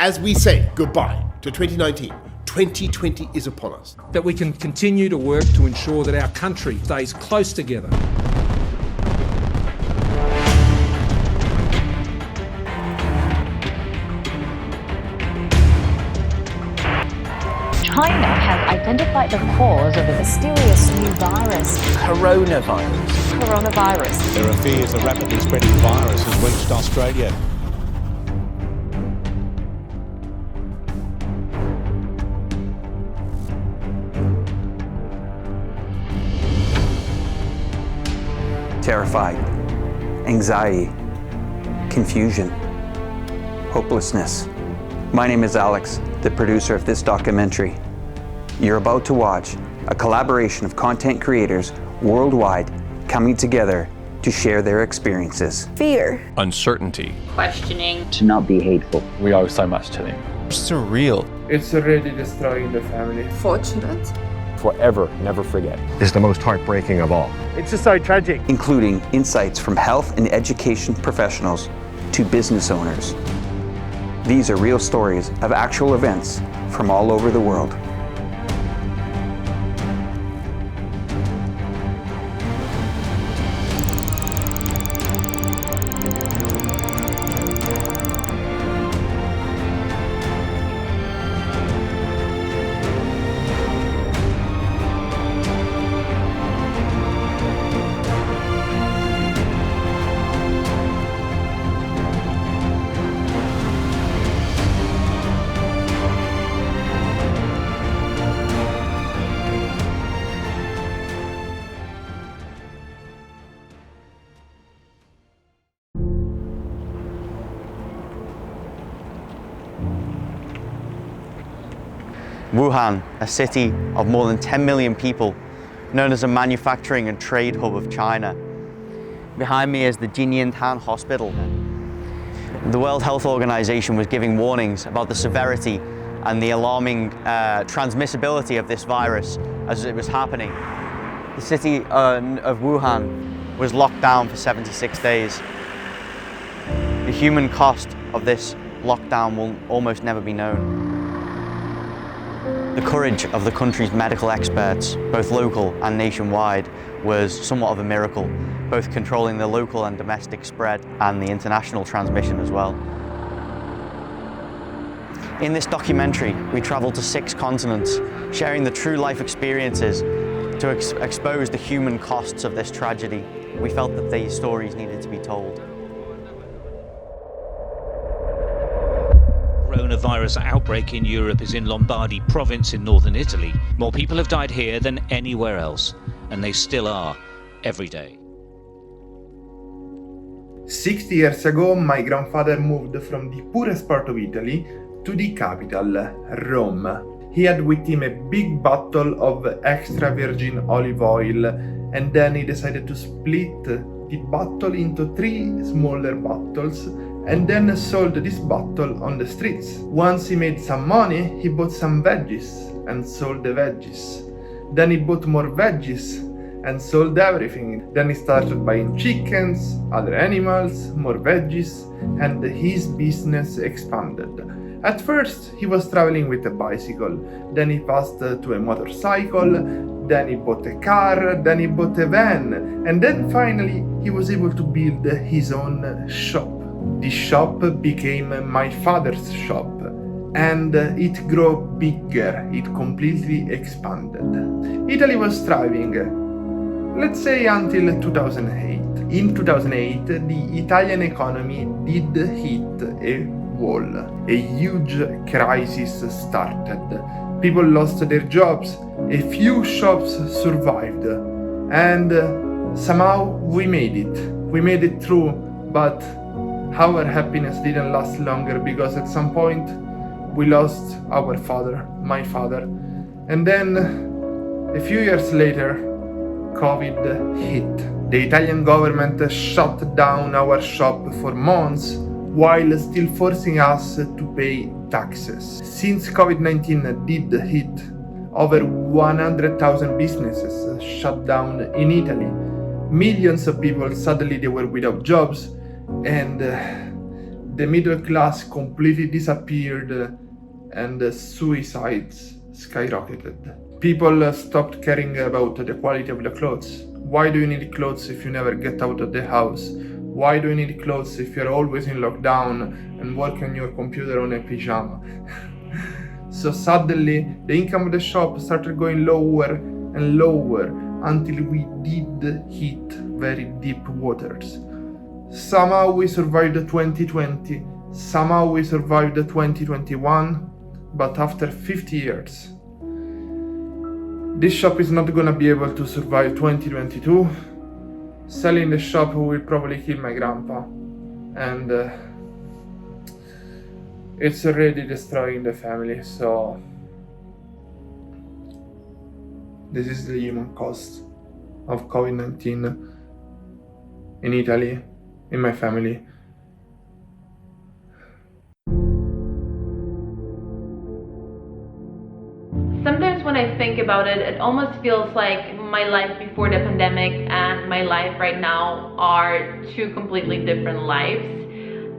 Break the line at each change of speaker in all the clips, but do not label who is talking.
As we say goodbye to 2019, 2020 is upon us.
That we can continue to work to ensure that our country stays close together.
China has identified the cause of a mysterious new virus. Coronavirus.
There are fears a rapidly spreading virus has reached Australia.
Terrified, anxiety, confusion, hopelessness. My name is Alex, the producer of this documentary. You're about to watch a collaboration of content creators worldwide coming together to share their experiences.
Fear.
Uncertainty.
Questioning.
To not be hateful.
We owe so much to him.
Surreal.
It's already destroying the family.
Fortunate.
Forever, never forget.
Is the most heartbreaking of all.
It's just so tragic.
Including insights from health and education professionals to business owners. These are real stories of actual events from all over the world.
Wuhan, a city of more than 10 million people, known as a manufacturing and trade hub of China. Behind me is the Jinyintan Hospital. The World Health Organization was giving warnings about the severity and the alarming transmissibility of this virus as it was happening. The city of Wuhan was locked down for 76 days. The human cost of this lockdown will almost never be known. The courage of the country's medical experts, both local and nationwide, was somewhat of a miracle, both controlling the local and domestic spread and the international transmission as well. In this documentary, we travel to 6 continents, sharing the true life experiences to expose the human costs of this tragedy. We felt that these stories needed to be told.
Coronavirus outbreak in Europe is in Lombardy province in northern Italy. More people have died here than anywhere else, and they still are every day.
60 years ago, my grandfather moved from the poorest part of Italy to the capital, Rome. He had with him a big bottle of extra virgin olive oil, and then he decided to split the bottle into 3 smaller bottles and then sold this bottle on the streets. Once he made some money, he bought some veggies and sold the veggies. Then he bought more veggies and sold everything. Then he started buying chickens, other animals, more veggies, and his business expanded. At first, he was traveling with a bicycle, then he passed to a motorcycle, then he bought a car, then he bought a van, and then finally he was able to build his own shop. The shop became my father's shop, and it grew bigger, it completely expanded. Italy was thriving, let's say until 2008. In 2008, the Italian economy did hit a wall. A huge crisis started. People lost their jobs, a few shops survived, and somehow we made it. We made it through, but our happiness didn't last longer because at some point we lost our father, my father. And then a few years later, COVID hit. The Italian government shut down our shop for months while still forcing us to pay taxes. Since COVID-19 did hit, over 100,000 businesses shut down in Italy. Millions of people suddenly they were without jobs, and the middle class completely disappeared and suicides skyrocketed. People stopped caring about the quality of the clothes. Why do you need clothes if you never get out of the house? Why do you need clothes if you're always in lockdown and work on your computer on a pyjama? So suddenly, the income of the shop started going lower and lower until we did hit very deep waters. Somehow we survived 2020, somehow we survived 2021, but after 50 years, this shop is not gonna be able to survive 2022. Selling the shop will probably kill my grandpa, and it's already destroying the family, so this is the human cost of COVID-19 in Italy, in my family.
Sometimes when I think about it, it almost feels like my life before the pandemic and my life right now are two completely different lives.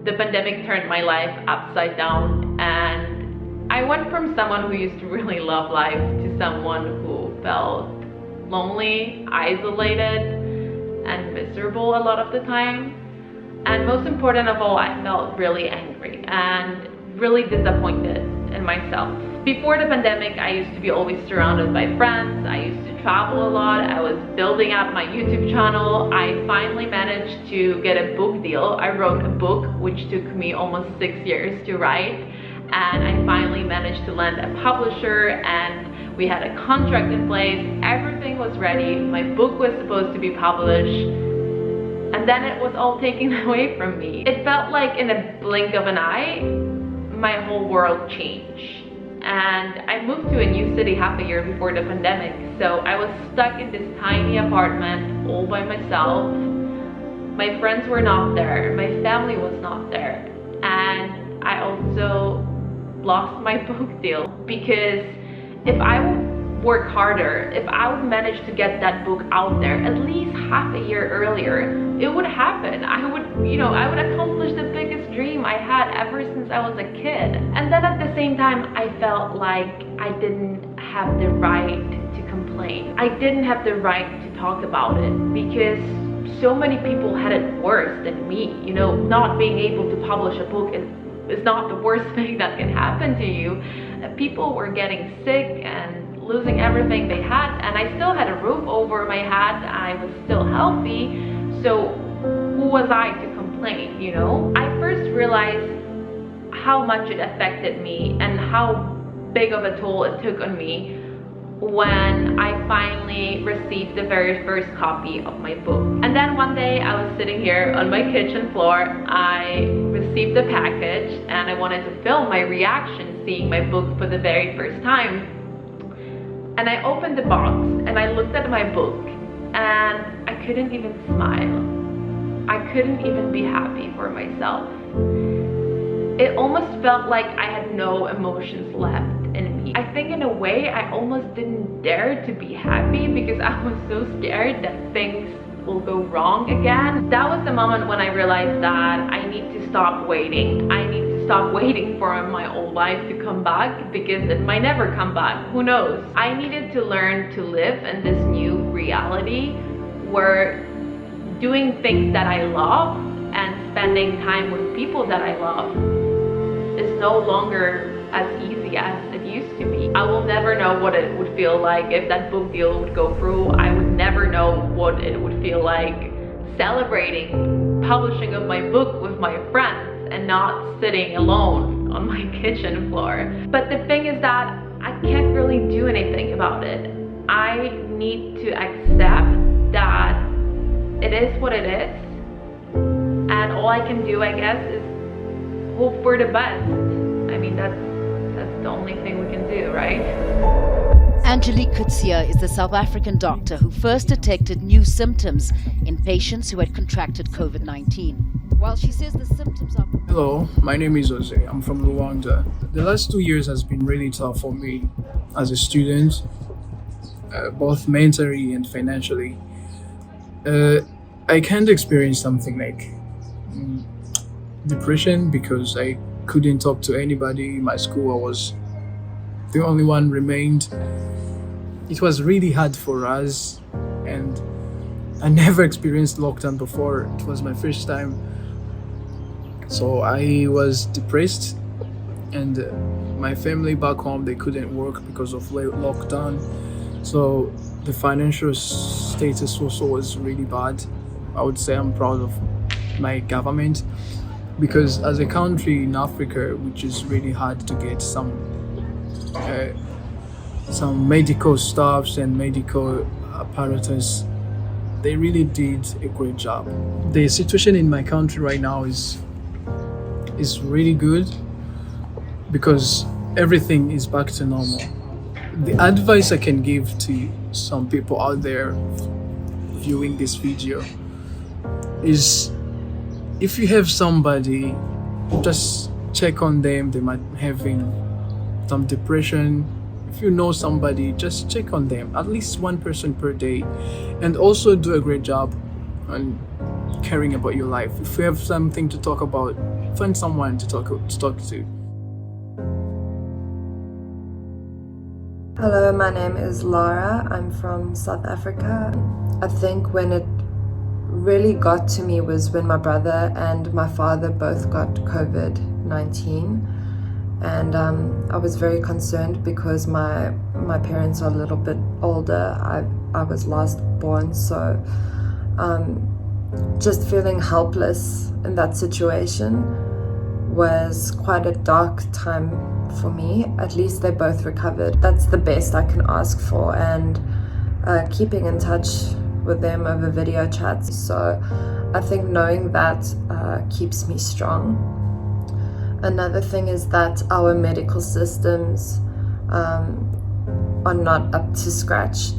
The pandemic turned my life upside down, and I went from someone who used to really love life to someone who felt lonely, isolated, and miserable a lot of the time. And most important of all, I felt really angry and really disappointed in myself. Before the pandemic, I used to be always surrounded by friends. I used to travel a lot. I was building up my YouTube channel. I finally managed to get a book deal. I wrote a book which took me almost 6 years to write, and I finally managed to land a publisher, and we had a contract in place. Everything was ready. My book was supposed to be published, and then it was all taken away from me. It felt like in a blink of an eye, my whole world changed. And I moved to a new city half a year before the pandemic, so I was stuck in this tiny apartment all by myself. My friends were not there, my family was not there, and I also lost my book deal, because if I would work harder, if I would manage to get that book out there at least half a year earlier, it would happen. I would accomplish the biggest dream I had ever since I was a kid. And then at the same time, I felt like I didn't have the right to complain. I didn't have the right to talk about it, because so many people had it worse than me. Not being able to publish a book is not the worst thing that can happen to you. People were getting sick and losing everything they had, and I still had a roof over my head. I was still healthy, so who was I to complain, I first realized how much it affected me and how big of a toll it took on me when I finally received the very first copy of my book. And then one day I was sitting here on my kitchen floor, I received the package, and I wanted to film my reaction seeing my book for the very first time. And I opened the box and I looked at my book, and I couldn't even smile. I couldn't even be happy for myself. It almost felt like I had no emotions left in me. I think in a way I almost didn't dare to be happy, because I was so scared that things will go wrong again. That was the moment when I realized that I need to stop waiting. I need to stop waiting for my old life to come back, because it might never come back. Who knows? I needed to learn to live in this new reality where doing things that I love and spending time with people that I love is no longer as easy as it used to be. I will never know what it would feel like if that book deal would go through. I would never know what it would feel like celebrating publishing of my book with my friends and not sitting alone on my kitchen floor. But the thing is that I can't really do anything about it. I need to accept that it is what it is, and all I can do, I guess, is hope for the best. I mean, that's the only thing we can do, right?
Angelique Kutsia is the South African doctor who first detected new symptoms in patients who had contracted COVID-19. While she says the symptoms are...
Hello, my name is Jose. I'm from Rwanda. The last 2 years has been really tough for me as a student, both mentally and financially. I can't experience something like depression because I couldn't talk to anybody. In my school, I was the only one remained. It was really hard for us, and I never experienced lockdown before. It was my first time. So I was depressed, and my family back home, they couldn't work because of lockdown. So the financial status also was really bad. I would say I'm proud of my government, because as a country in Africa, which is really hard to get some medical staffs and medical apparatus, they really did a great job. The situation in my country right now is really good because everything is back to normal. The advice I can give to some people out there viewing this video is, if you have somebody, just check on them. They might be having some depression. If you know somebody, just check on them, at least one person per day, and also do a great job on caring about your life. If you have something to talk about, find someone to talk to.
Hello, my name is Laura. I'm from South Africa. I think when it really got to me was when my brother and my father both got COVID-19. And I was very concerned because my parents are a little bit older. I was last born, so just feeling helpless in that situation was quite a dark time for me. At least they both recovered. That's the best I can ask for, and keeping in touch with them over video chats. So I think knowing that keeps me strong. Another thing is that our medical systems are not up to scratch.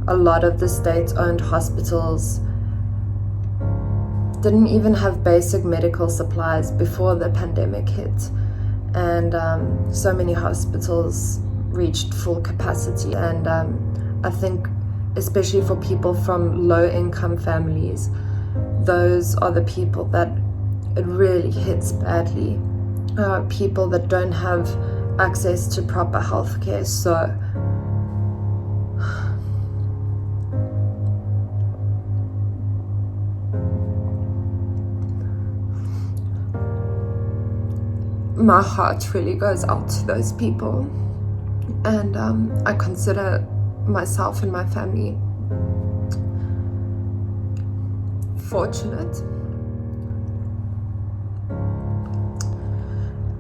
A lot of the state-owned hospitals didn't even have basic medical supplies before the pandemic hit. And so many hospitals reached full capacity. And I think especially for people from low-income families, those are the people that it really hits badly. People that don't have access to proper healthcare. So my heart really goes out to those people, and I consider myself and my family fortunate.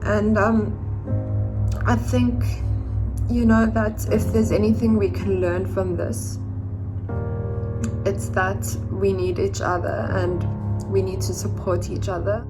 And I think, that if there's anything we can learn from this, it's that we need each other and we need to support each other.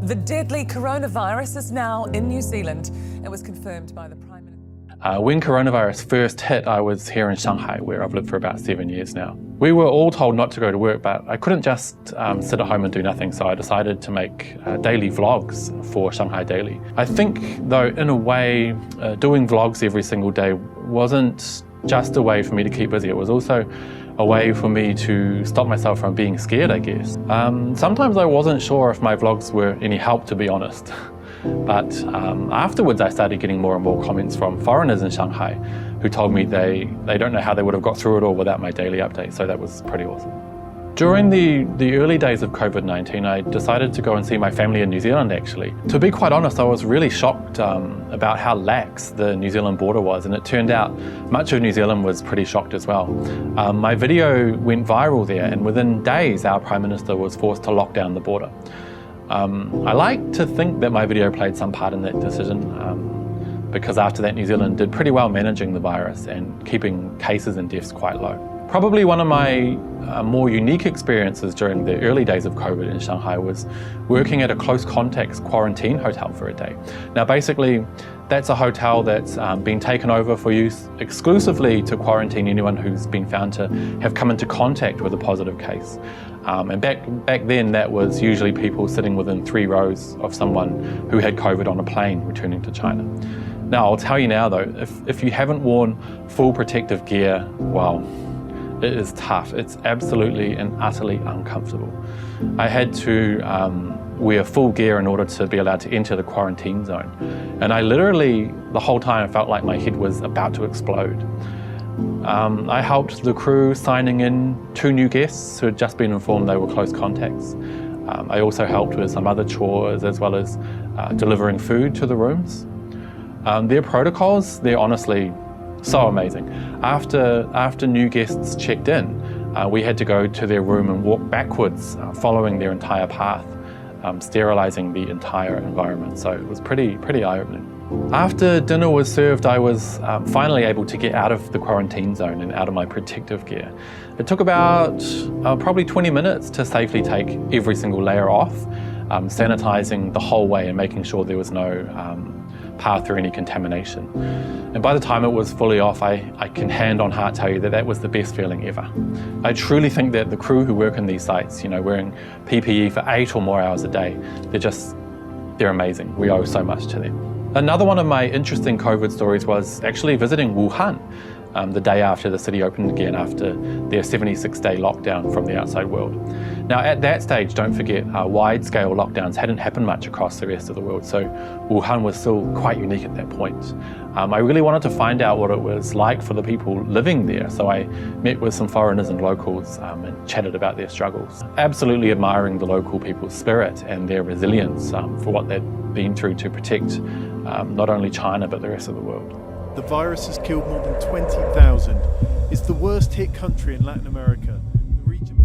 The deadly coronavirus is now in New Zealand. It was confirmed by the Prime Minister.
When coronavirus first hit, I was here in Shanghai, where I've lived for about 7 years now. We were all told not to go to work, but I couldn't just sit at home and do nothing, so I decided to make daily vlogs for Shanghai Daily. I think, though, in a way, doing vlogs every single day wasn't just a way for me to keep busy. It was also a way for me to stop myself from being scared, I guess. Sometimes I wasn't sure if my vlogs were any help, to be honest. But afterwards I started getting more and more comments from foreigners in Shanghai who told me they don't know how they would have got through it all without my daily update, so that was pretty awesome. During the early days of COVID-19, I decided to go and see my family in New Zealand, actually. To be quite honest, I was really shocked about how lax the New Zealand border was, and it turned out much of New Zealand was pretty shocked as well. My video went viral there, and within days our Prime Minister was forced to lock down the border. I like to think that my video played some part in that decision, because after that New Zealand did pretty well managing the virus and keeping cases and deaths quite low. Probably one of my more unique experiences during the early days of COVID in Shanghai was working at a close contacts quarantine hotel for a day. Now basically that's a hotel that's been taken over for use exclusively to quarantine anyone who's been found to have come into contact with a positive case. And back then that was usually people sitting within 3 rows of someone who had COVID on a plane returning to China. Now I'll tell you now though, if you haven't worn full protective gear, well, It is tough. It's absolutely and utterly uncomfortable. I had to wear full gear in order to be allowed to enter the quarantine zone. And I literally, the whole time, I felt like my head was about to explode. I helped the crew signing in 2 new guests who had just been informed they were close contacts. I also helped with some other chores as well as delivering food to the rooms. Their protocols, they're honestly so amazing. After new guests checked in, we had to go to their room and walk backwards, following their entire path, sterilizing the entire environment. So it was pretty eye-opening. After dinner was served, I was finally able to get out of the quarantine zone and out of my protective gear. It took about probably 20 minutes to safely take every single layer off, sanitizing the whole way and making sure there was no path through any contamination. And by the time it was fully off, I can hand on heart tell you that that was the best feeling ever. I truly think that the crew who work in these sites, wearing PPE for 8 or more hours a day, they're amazing. We owe so much to them. Another one of my interesting COVID stories was actually visiting Wuhan the day after the city opened again after their 76-day lockdown from the outside world. Now at that stage, don't forget, wide-scale lockdowns hadn't happened much across the rest of the world, so Wuhan was still quite unique at that point. I really wanted to find out what it was like for the people living there, so I met with some foreigners and locals and chatted about their struggles. Absolutely admiring the local people's spirit and their resilience for what they'd been through to protect not only China but the rest of the world.
The virus has killed more than 20,000. It's the worst hit country in Latin America. The region...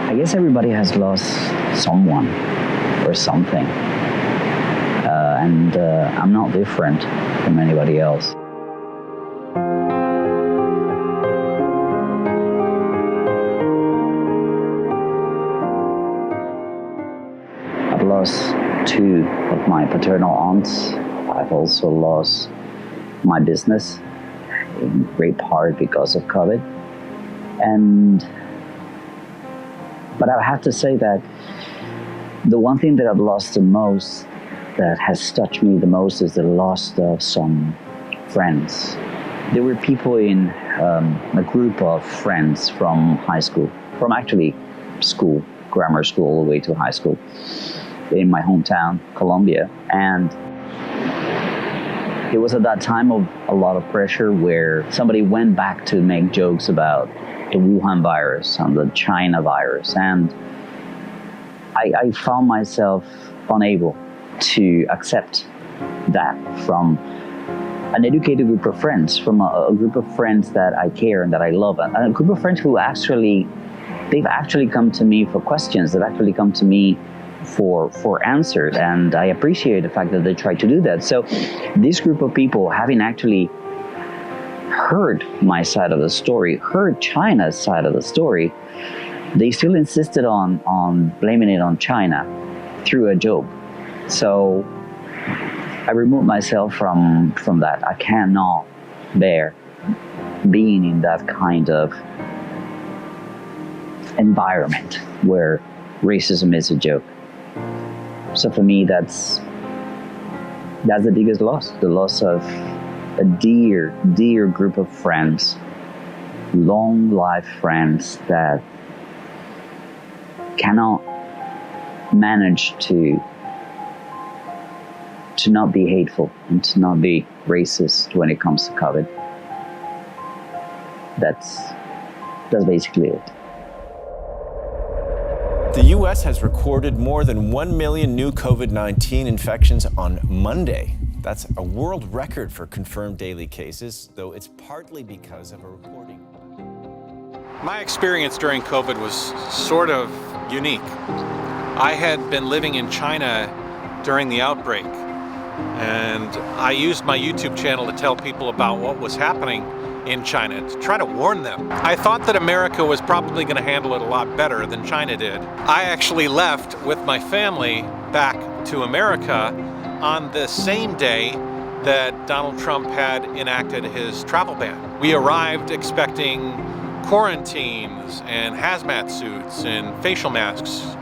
I guess everybody has lost someone or something. And I'm not different from anybody else. I've lost 2 of my paternal aunts. I've also lost my business, in great part because of COVID. But I have to say that the one thing that I've lost the most, that has touched me the most, is the loss of some friends. There were people in a group of friends from high school, from actually school, grammar school, all the way to high school, in my hometown, Colombia. And it was at that time of a lot of pressure where somebody went back to make jokes about the Wuhan virus and the China virus. And I found myself unable to accept that from an educated group of friends, from a group of friends that I care and that I love, and a group of friends who they've actually come to me for questions, they've actually come to me for answers, and I appreciate the fact that they try to do that. So this group of people, having actually heard my side of the story, heard China's side of the story, they still insisted on blaming it on China through a joke. So I removed myself from that. I cannot bear being in that kind of environment where racism is a joke. So for me, that's the biggest loss, the loss of a dear, dear group of friends, long life friends that cannot manage to not be hateful and to not be racist when it comes to COVID. That's basically it.
The U.S. has recorded more than 1 million new COVID-19 infections on Monday. That's a world record for confirmed daily cases, though it's partly because of a reporting.
My experience during COVID was sort of unique. I had been living in China during the outbreak, and I used my YouTube channel to tell people about what was happening in China, to try to warn them. I thought that America was probably going to handle it a lot better than China did. I actually left with my family back to America on the same day that Donald Trump had enacted his travel ban. We arrived expecting quarantines and hazmat suits and facial masks,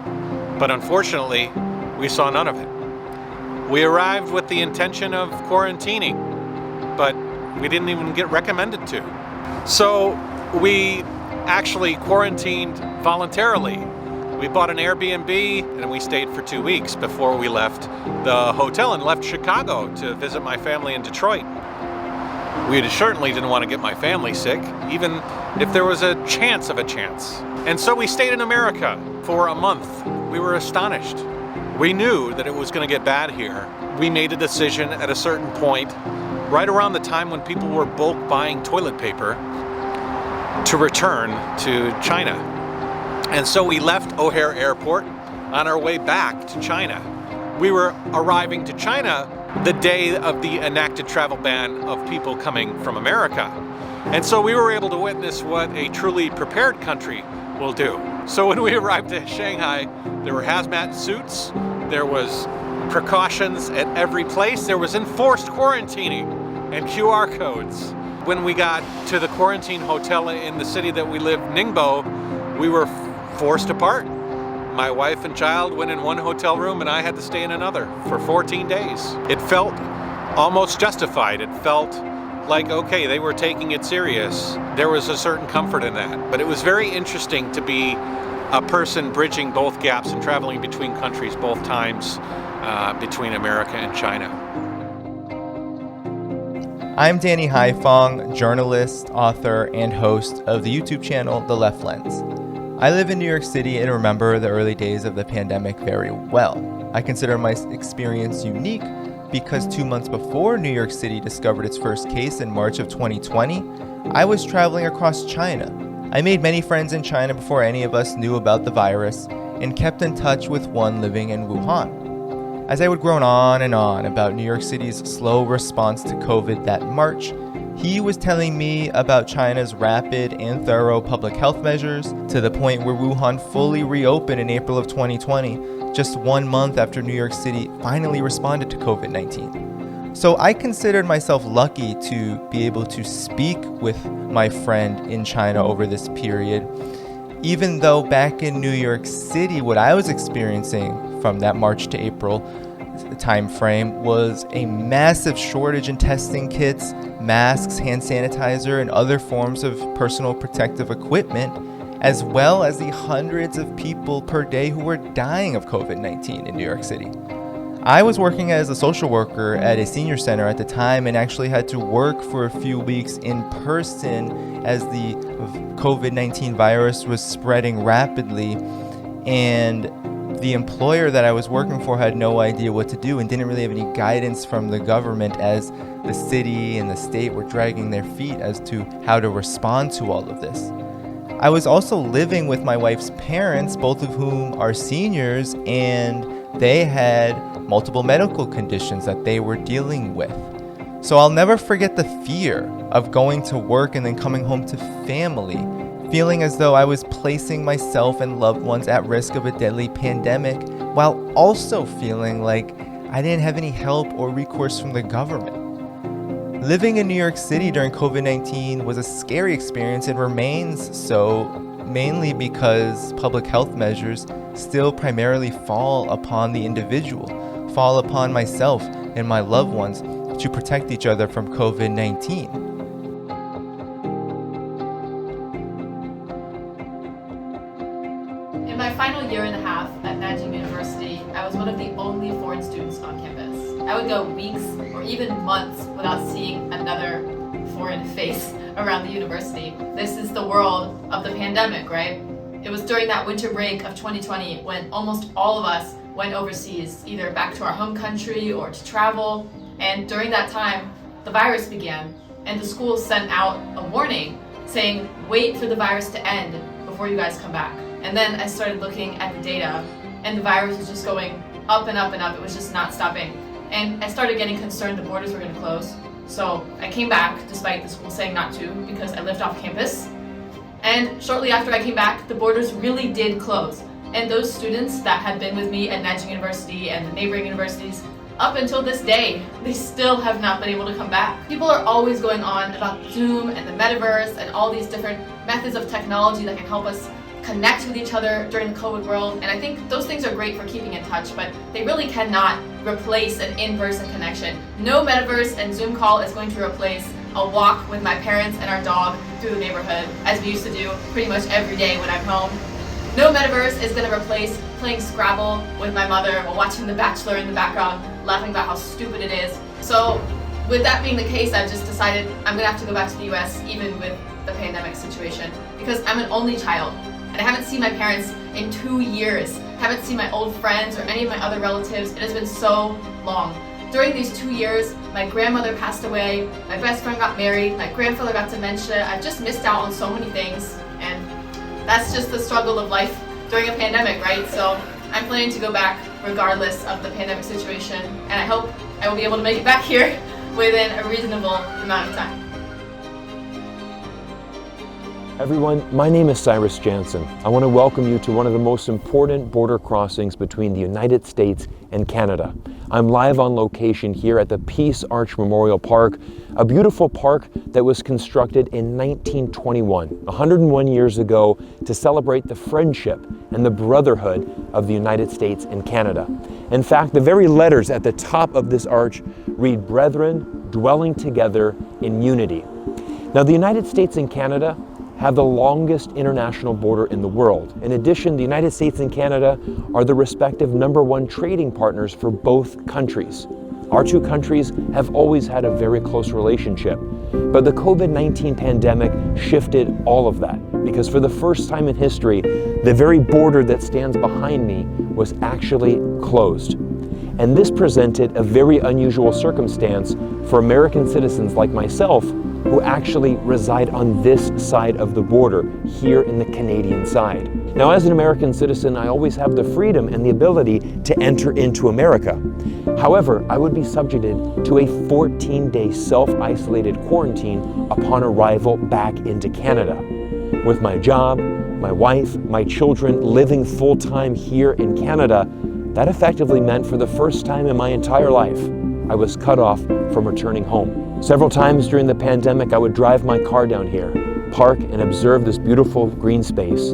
but unfortunately, we saw none of it. We arrived with the intention of quarantining, but we didn't even get recommended to. So we actually quarantined voluntarily. We bought an Airbnb and we stayed for 2 weeks before we left the hotel and left Chicago to visit my family in Detroit. We certainly didn't want to get my family sick, even if there was a chance of a chance. And so we stayed in America for a month. We were astonished. We knew that it was going to get bad here. We made a decision at a certain point, right around the time when people were bulk buying toilet paper, to return to China. And so we left O'Hare Airport on our way back to China. We were arriving to China the day of the enacted travel ban of people coming from America. And so we were able to witness what a truly prepared country will do. So when we arrived at Shanghai, there were hazmat suits, there was precautions at every place, there was enforced quarantining and QR codes. When we got to the quarantine hotel in the city that we live, Ningbo, we were forced apart. My wife and child went in one hotel room and I had to stay in another for 14 days. It felt almost justified. It felt like, okay, they were taking it serious. There was a certain comfort in that. But it was very interesting to be a person bridging both gaps and traveling between countries both times, between America and China.
I'm Danny Haifong, journalist, author, and host of the YouTube channel The Left Lens. I live in New York City and remember the early days of the pandemic very well. I consider my experience unique because 2 months before New York City discovered its first case in March of 2020, I was traveling across China. I made many friends in China before any of us knew about the virus and kept in touch with one living in Wuhan. As I would groan on and on about New York City's slow response to COVID that March, he was telling me about China's rapid and thorough public health measures to the point where Wuhan fully reopened in April of 2020, just 1 month after New York City finally responded to COVID-19. So I considered myself lucky to be able to speak with my friend in China over this period, even though back in New York City, what I was experiencing from that March to April time frame was a massive shortage in testing kits, masks, hand sanitizer, and other forms of personal protective equipment, as well as the hundreds of people per day who were dying of COVID-19 in New York City. I was working as a social worker at a senior center at the time and actually had to work for a few weeks in person as the COVID-19 virus was spreading rapidly, and the employer that I was working for had no idea what to do and didn't really have any guidance from the government as the city and the state were dragging their feet as to how to respond to all of this. I was also living with my wife's parents, both of whom are seniors, and they had multiple medical conditions that they were dealing with. So I'll never forget the fear of going to work and then coming home to family, feeling as though I was placing myself and loved ones at risk of a deadly pandemic, while also feeling like I didn't have any help or recourse from the government. Living in New York City during COVID-19 was a scary experience and remains so, mainly because public health measures still primarily fall upon the individual, fall upon myself and my loved ones to protect each other from COVID-19.
In my final year and a half at Nanjing University, I was one of the only foreign students on campus. I would go weeks or even months without seeing another foreign face around the university. This is the world of the pandemic, right? It was during that winter break of 2020 when almost all of us went overseas, either back to our home country or to travel. And during that time, the virus began, and the school sent out a warning saying, wait for the virus to end before you guys come back. And then I started looking at the data, and the virus was just going up and up and up. It was just not stopping. And I started getting concerned the borders were going to close. So I came back, despite the school saying not to, because I lived off campus. And shortly after I came back, the borders really did close. And those students that had been with me at Nanjing University and the neighboring universities, up until this day, they still have not been able to come back. People are always going on about Zoom and the metaverse and all these different methods of technology that can help us connect with each other during the COVID world. And I think those things are great for keeping in touch, but they really cannot replace an in-person connection. No metaverse and Zoom call is going to replace a walk with my parents and our dog through the neighborhood, as we used to do pretty much every day when I'm home. No metaverse is going to replace playing Scrabble with my mother while watching The Bachelor in the background, laughing about how stupid it is. So with that being the case, I've just decided I'm going to have to go back to the US even with the pandemic situation, because I'm an only child and I haven't seen my parents in 2 years, haven't seen my old friends or any of my other relatives. It has been so long. During these 2 years, my grandmother passed away, my best friend got married, my grandfather got dementia. I've just missed out on so many things, and that's just the struggle of life during a pandemic, right? So I'm planning to go back regardless of the pandemic situation, and I hope I will be able to make it back here within a reasonable amount of time.
Everyone, my name is Cyrus Janssen. I want to welcome you to one of the most important border crossings between the United States and Canada. I'm live on location here at the Peace Arch Memorial Park, a beautiful park that was constructed in 1921, 101 years ago, to celebrate the friendship and the brotherhood of the United States and Canada. In fact, the very letters at the top of this arch read, "Brethren, dwelling together in unity." Now, the United States and Canada have the longest international border in the world. In addition, the United States and Canada are the respective #1 trading partners for both countries. Our two countries have always had a very close relationship, but the COVID-19 pandemic shifted all of that, because for the first time in history, the very border that stands behind me was actually closed. And this presented a very unusual circumstance for American citizens like myself, who actually reside on this side of the border, here in the Canadian side. Now, as an American citizen, I always have the freedom and the ability to enter into America. However, I would be subjected to a 14-day self-isolated quarantine upon arrival back into Canada. With my job, my wife, my children living full-time here in Canada, that effectively meant for the first time in my entire life, I was cut off from returning home. Several times during the pandemic, I would drive my car down here, park and observe this beautiful green space,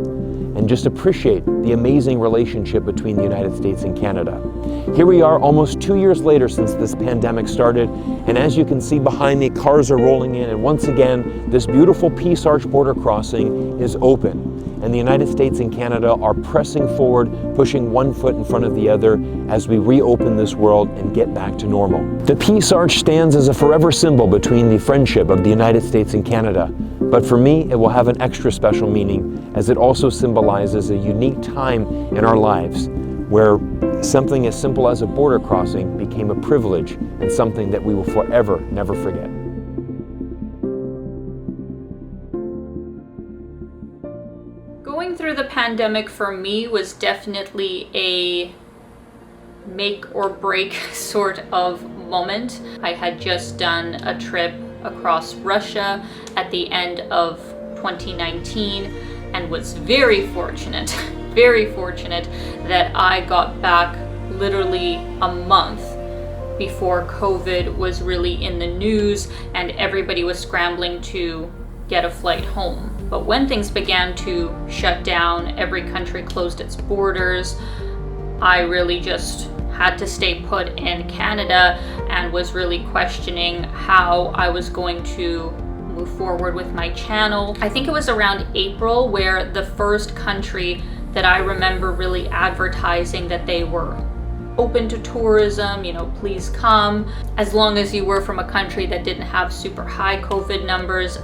and just appreciate the amazing relationship between the United States and Canada. Here we are almost 2 years later since this pandemic started, and as you can see behind me, cars are rolling in, and once again, this beautiful Peace Arch border crossing is open. And the United States and Canada are pressing forward, pushing one foot in front of the other as we reopen this world and get back to normal. The Peace Arch stands as a forever symbol between the friendship of the United States and Canada. But for me, it will have an extra special meaning, as it also symbolizes a unique time in our lives where something as simple as a border crossing became a privilege and something that we will forever never forget.
Going through the pandemic for me was definitely a make or break sort of moment. I had just done a trip across Russia at the end of 2019 and was very fortunate that I got back literally a month before COVID was really in the news and everybody was scrambling to get a flight home. But when things began to shut down, every country closed its borders, I really just had to stay put in Canada and was really questioning how I was going to move forward with my channel. I think it was around April where the first country that I remember really advertising that they were open to tourism, you know, please come, as long as you were from a country that didn't have super high COVID numbers,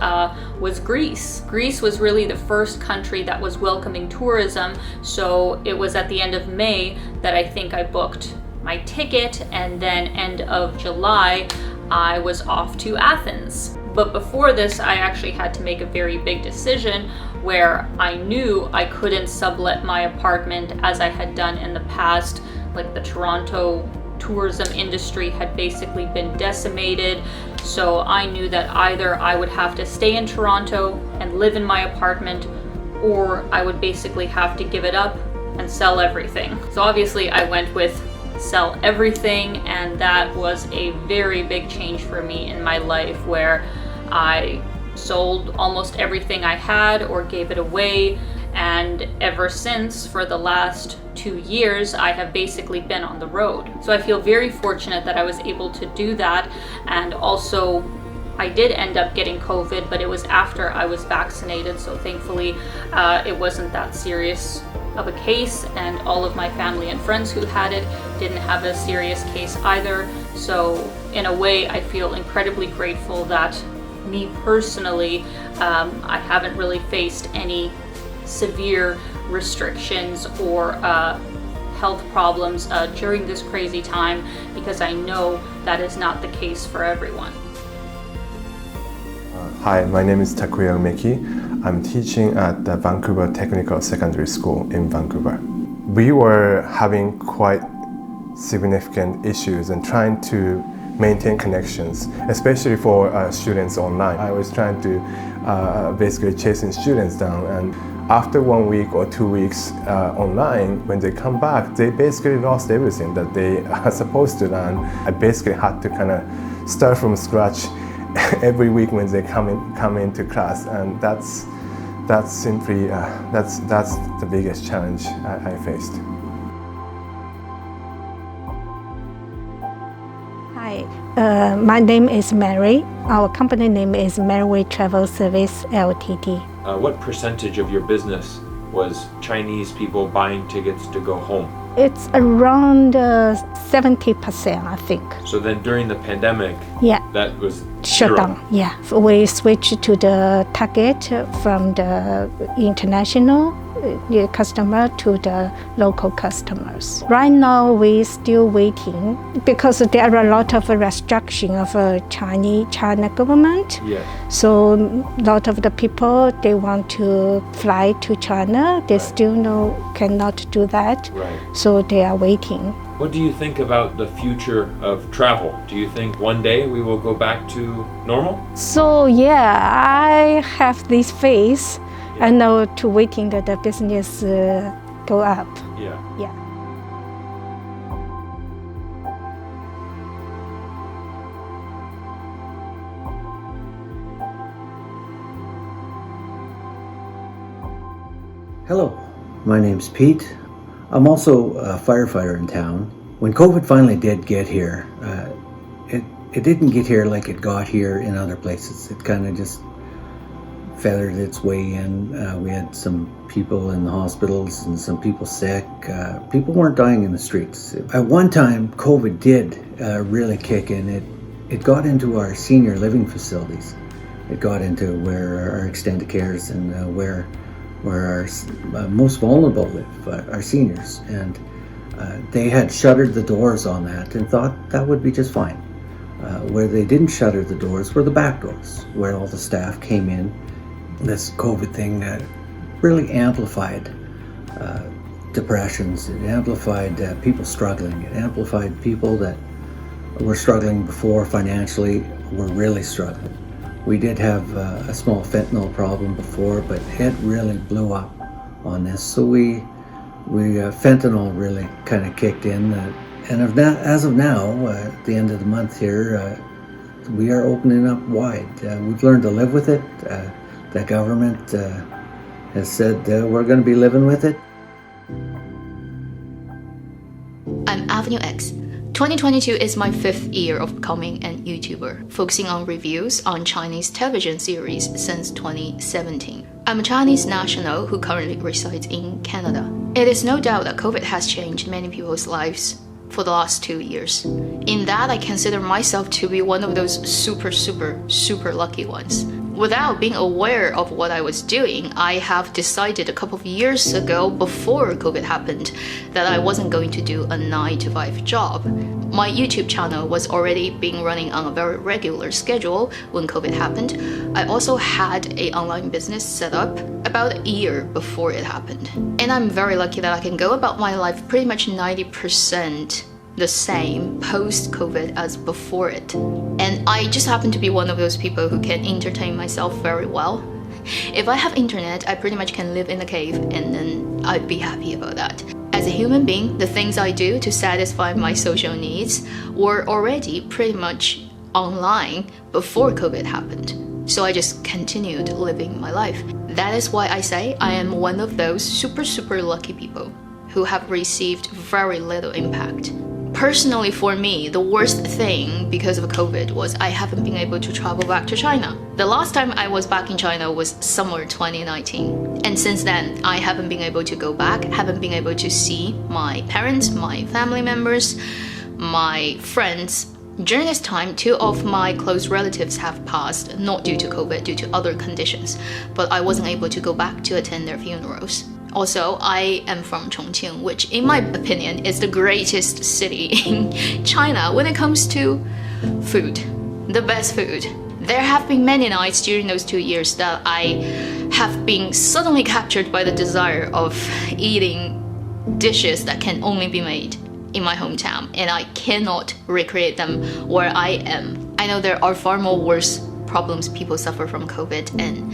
was Greece. Greece was really the first country that was welcoming tourism, so it was at the end of May that I think I booked my ticket, and then end of July, I was off to Athens. But before this, I actually had to make a very big decision where I knew I couldn't sublet my apartment as I had done in the past. Like, the Toronto tourism industry had basically been decimated. So I knew that either I would have to stay in Toronto and live in my apartment, or I would basically have to give it up and sell everything. So obviously I went with sell everything, and that was a very big change for me in my life, where I sold almost everything I had or gave it away. And ever since, for the last 2 years, I have basically been on the road. So I feel very fortunate that I was able to do that. And also, I did end up getting COVID, but it was after I was vaccinated. So thankfully, it wasn't that serious of a case. And all of my family and friends who had it didn't have a serious case either. So in a way, I feel incredibly grateful that me personally, I haven't really faced any severe restrictions or health problems during this crazy time, because I know that is not the case for everyone.
Hi, my name is Takuya Umeki. I'm teaching at the Vancouver Technical Secondary School in Vancouver. We were having quite significant issues and trying to maintain connections, especially for students online. I was trying to basically chasing students down, and after 1 week or 2 weeks online, when they come back, they basically lost everything that they are supposed to learn. I basically had to kind of start from scratch every week when they come into class, and that's simply that's the biggest challenge I faced.
Hi, my name is Mary. Our company name is Maryway Travel Service Ltd.
What percentage of your business was Chinese people buying tickets to go home?
It's around 70%, I think.
So then during the pandemic, that was
shut
zero.
down. Yeah, we switched to the target from the international customer to the local customers. Right now, we're still waiting because there are a lot of restrictions of China government.
Yes.
So a lot of the people, they want to fly to China. They still cannot do that.
Right.
So they are waiting.
What do you think about the future of travel? Do you think one day we will go back to normal?
So yeah, I have this faith. I know to waiting that the business go up.
Yeah.
Yeah.
Hello, my name's Pete. I'm also a firefighter in town. When COVID finally did get here, it didn't get here like it got here in other places. It kind of just feathered its way in. We had some people in the hospitals and some people sick. People weren't dying in the streets. At one time, COVID did really kick in. It got into our senior living facilities. It got into where our extended cares and where our most vulnerable live, our seniors. And they had shuttered the doors on that and thought that would be just fine. Where they didn't shutter the doors were the back doors, where all the staff came in. This COVID thing really amplified depressions. It amplified people struggling. It amplified people that were struggling before financially, were really struggling. We did have a small fentanyl problem before, but it really blew up on this. So fentanyl really kind of kicked in. And as of now, at the end of the month here, we are opening up wide. We've learned to live with it. The government has said we're going to be living with it.
I'm Avenue X. 2022 is my 5th year of becoming an YouTuber, focusing on reviews on Chinese television series since 2017. I'm a Chinese national who currently resides in Canada. It is no doubt that COVID has changed many people's lives for the last 2 years. In that, I consider myself to be one of those super lucky ones. Without being aware of what I was doing, I have decided a couple of years ago, before COVID happened, that I wasn't going to do a 9-to-5 job. My YouTube channel was already being running on a very regular schedule when COVID happened. I also had an online business set up about a year before it happened. And I'm very lucky that I can go about my life pretty much 90% the same post-COVID as before it. And I just happen to be one of those people who can entertain myself very well. If I have internet, I pretty much can live in a cave and then I'd be happy about that. As As a human being, the things I do to satisfy my social needs were already pretty much online before COVID happened. So I just continued living my life. That is why I say I am one of those super lucky people who have received very little impact. Personally, for me, the worst thing because of COVID was I haven't been able to travel back to China. The last time I was back in China was summer 2019. And since then, I haven't been able to go back, haven't been able to see my parents, my family members, my friends. During this time, 2 of my close relatives have passed, not due to COVID, due to other conditions. But I wasn't able to go back to attend their funerals. Also, I am from Chongqing, which in my opinion is the greatest city in China when it comes to food. The best food. There have been many nights during those 2 years that I have been suddenly captured by the desire of eating dishes that can only be made in my hometown, and I cannot recreate them where I am. I know there are far more worse problems people suffer from COVID, and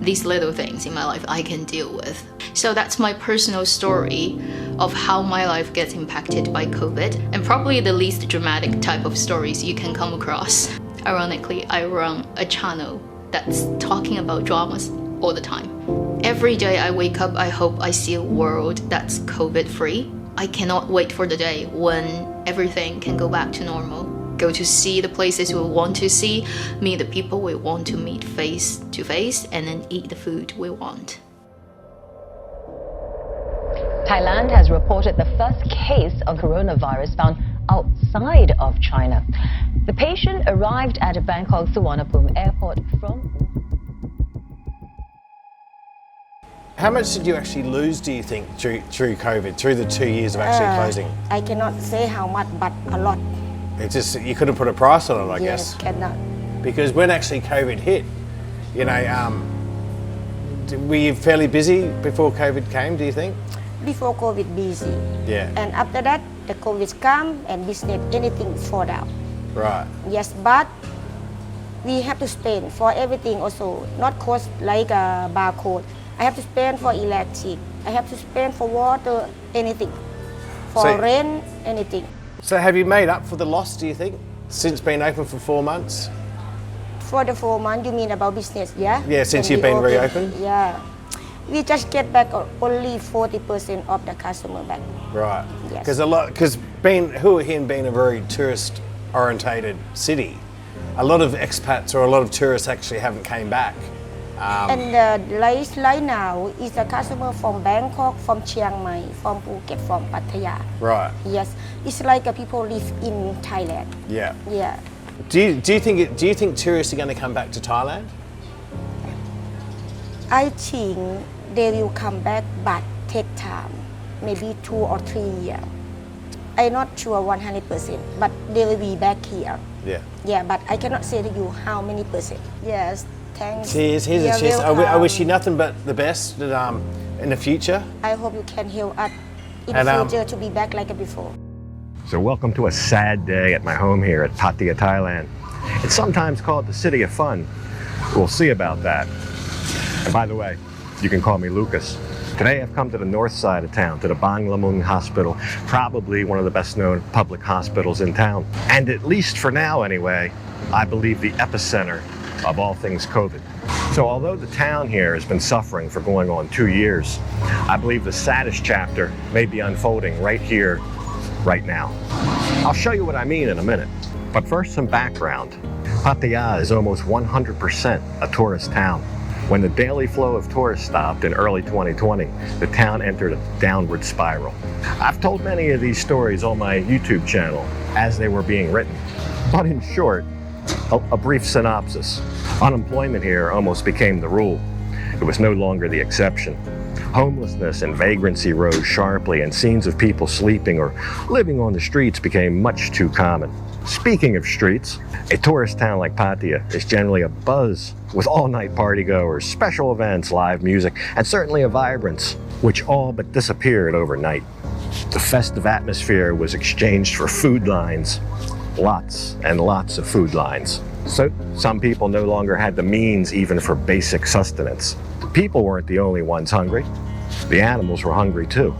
these little things in my life I can deal with. So that's my personal story of how my life gets impacted by COVID, and probably the least dramatic type of stories you can come across. Ironically, I run a channel that's talking about dramas all the time. Every day I wake up, I hope I see a world that's COVID-free. I cannot wait for the day when everything can go back to normal. Go to see the places we want to see, meet the people we want to meet face to face, and then eat the food we want.
Thailand has reported the first case of coronavirus found outside of China. The patient arrived at Bangkok Suvarnabhumi airport from
How much did you actually lose, do you think, through COVID, through the 2 years of actually closing?
I cannot say how much, but a lot.
It's just, you couldn't put a price on it, I
Yes,
guess.
cannot.
Because when actually COVID hit, you know, were you fairly busy before COVID came, do you think?
Before COVID, busy.
Yeah.
And after that, the COVID come and business, anything fall down.
Right.
Yes, but we have to spend for everything also, not cost like a barcode. I have to spend for electric. I have to spend for water, anything. For rent, anything.
So have you made up for the loss, do you think, since being open for 4 months?
For the 4 months, you mean about business, yeah?
Yeah, since you've been reopened?
Yeah. We just get back only 40% of the customer back.
Right.
Yes.
Because Hua Hin being a very tourist-orientated city, a lot of expats or a lot of tourists actually haven't came back.
And right now is a customer from Bangkok, from Chiang Mai, from Phuket, from Pattaya.
Right.
Yes, it's like people live in Thailand.
Yeah.
Yeah.
Do you think tourists are going to come back to Thailand?
I think they will come back, but take time, maybe 2 or 3 years. I'm not sure 100%, but they will be back here.
Yeah.
Yeah, but I cannot say to you how many percent. Yes. Thanks.
Here's a cheers. I wish you nothing but the best in the future.
I hope you can help us in the future to be back like before.
So welcome to a sad day at my home here at Pattaya, Thailand. It's sometimes called the City of Fun. We'll see about that. And by the way, you can call me Lucas. Today I've come to the north side of town, to the Bang Lamung Hospital, probably one of the best known public hospitals in town. And at least for now anyway, I believe the epicenter of all things COVID. So although the town here has been suffering for going on 2 years, I believe the saddest chapter may be unfolding right here, right now. I'll show you what I mean in a minute. But first, some background. Pattaya is almost 100% a tourist town. When the daily flow of tourists stopped in early 2020, the town entered a downward spiral. I've told many of these stories on my YouTube channel as they were being written. But in short, a brief synopsis. Unemployment here almost became the rule. It was no longer the exception. Homelessness and vagrancy rose sharply, and scenes of people sleeping or living on the streets became much too common. Speaking of streets, a tourist town like Pattaya is generally abuzz with all-night partygoers, special events, live music, and certainly a vibrance, which all but disappeared overnight. The festive atmosphere was exchanged for food lines. Lots and lots of food lines. So some people no longer had the means even for basic sustenance. The people weren't the only ones hungry. The animals were hungry too.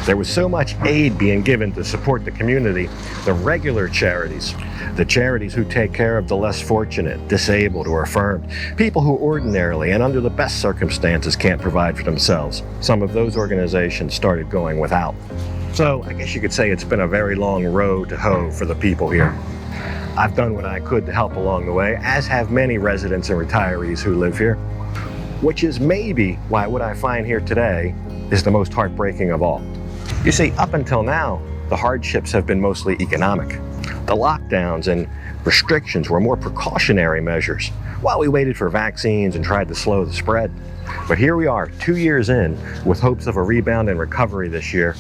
There was so much aid being given to support the community, the regular charities, the charities who take care of the less fortunate, disabled, or affirmed, people who ordinarily and under the best circumstances can't provide for themselves. Some of those organizations started going without. So I guess you could say it's been a very long road to hoe for the people here. I've done what I could to help along the way, as have many residents and retirees who live here, which is maybe why what I find here today is the most heartbreaking of all. You see, up until now, the hardships have been mostly economic. The lockdowns and restrictions were more precautionary measures while we waited for vaccines and tried to slow the spread. But here we are, 2 years in, with hopes of a rebound and recovery this year,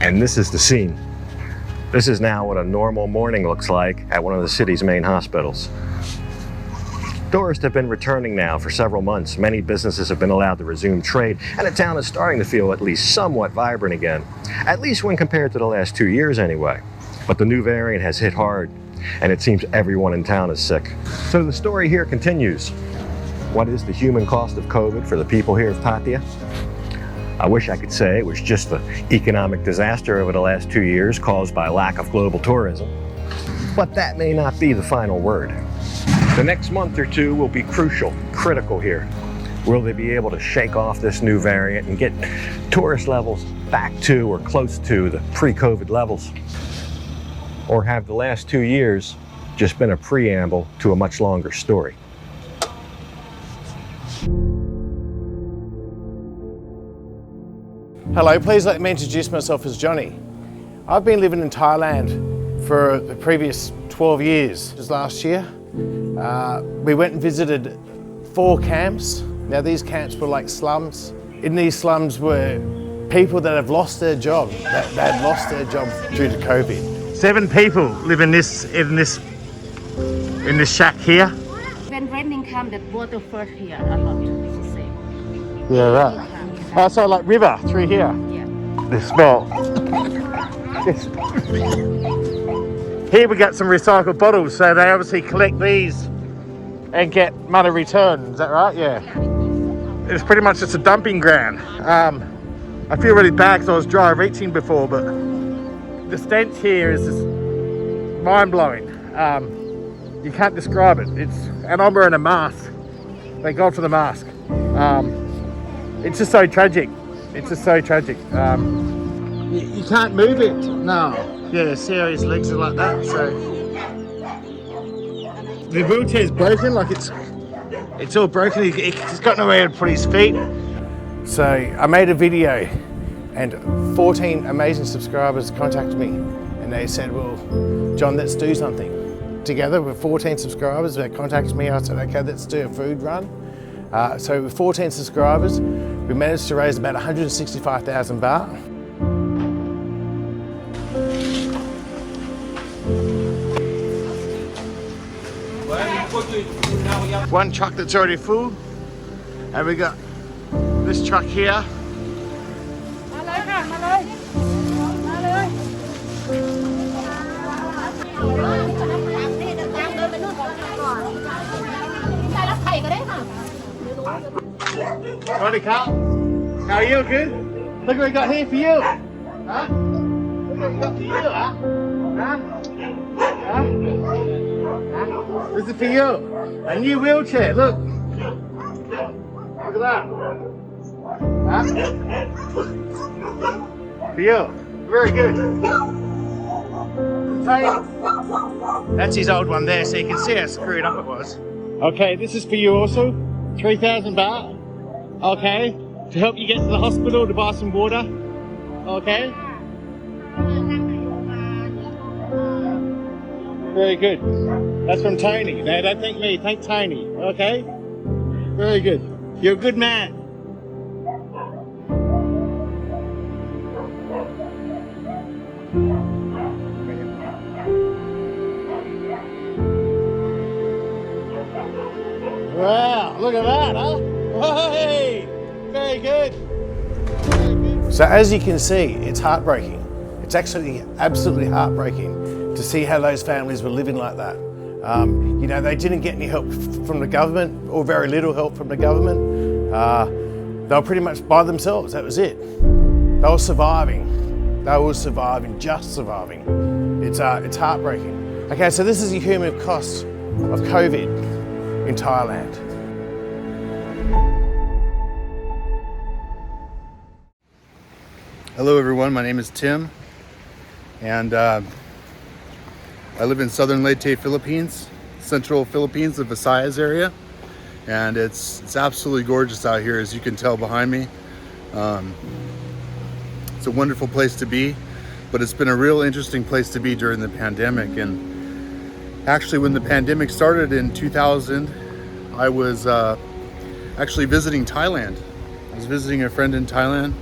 and this is the scene. This is now what a normal morning looks like at one of the city's main hospitals. Tourists have been returning now for several months. Many businesses have been allowed to resume trade, and the town is starting to feel at least somewhat vibrant again, at least when compared to the last 2 years anyway. But the new variant has hit hard, and it seems everyone in town is sick. So the story here continues. What is the human cost of COVID for the people here of Pattaya? I wish I could say it was just the economic disaster over the last 2 years caused by lack of global tourism, but that may not be the final word. The next month or two will be crucial, critical here. Will they be able to shake off this new variant and get tourist levels back to or close to the pre-COVID levels? Or have the last 2 years just been a preamble to a much longer story?
Hello, please let me introduce myself as Johnny. I've been living in Thailand for the previous 12 years. Just last year, we went and visited 4 camps. Now these camps were like slums. In these slums were people that have lost their job, that had lost their job due to COVID.
7 people live in this shack here.
When raining comes, the water first here a lot. This is safe.
Yeah, right. Oh, so like river through here.
Yeah.
The smell. Here we got some recycled bottles, so they obviously collect these and get money returned. Is that right? Yeah. It's pretty much just a dumping ground. I feel really bad because I was dry reaching before, but the stench here is just mind-blowing. You can't describe it. And I'm wearing a mask. Thank God for the mask. It's just so tragic. It's just so tragic. You can't move it. No. Yeah, Sarah's legs are like that. So the wheelchair's broken. Like it's all broken. He's got nowhere to put his feet.
So I made a video, and 14 amazing subscribers contacted me, and they said, "Well, John, let's do something." Together with 14 subscribers, they contacted me. I said, "Okay, let's do a food run." So with 14 subscribers, we managed to raise about 165,000 baht.
One truck that's already full, and we got this truck here. Righty, Carl. How are you? Good? Look what we got here for you. Huh? Look what we got for you, huh? Huh? Huh? Huh? This is for you. A new wheelchair, look. Look at that. Huh? For you. Very good. That's his old one there, so you can see how screwed up it was. Okay, this is for you also. 3,000 baht. Okay, to help you get to the hospital to buy some water. Okay. Very good. That's from Tony. No, don't thank me. Thank Tony. Okay. Very good. You're a good man. Wow, look at that, huh? Hey, very good.
So as you can see, it's heartbreaking. It's actually absolutely heartbreaking to see how those families were living like that. They didn't get any help from the government, or very little help from the government. They were pretty much by themselves, that was it. They were surviving. They were surviving, just surviving. It's heartbreaking. Okay, so this is the human cost of COVID in Thailand.
Hello everyone, my name is Tim, and I live in southern Leyte, Philippines, central Philippines, the Visayas area, and it's absolutely gorgeous out here, as you can tell behind me. It's a wonderful place to be, but it's been a real interesting place to be during the pandemic. And actually, when the pandemic started in 2000, I was actually visiting Thailand. I was visiting a friend in Thailand,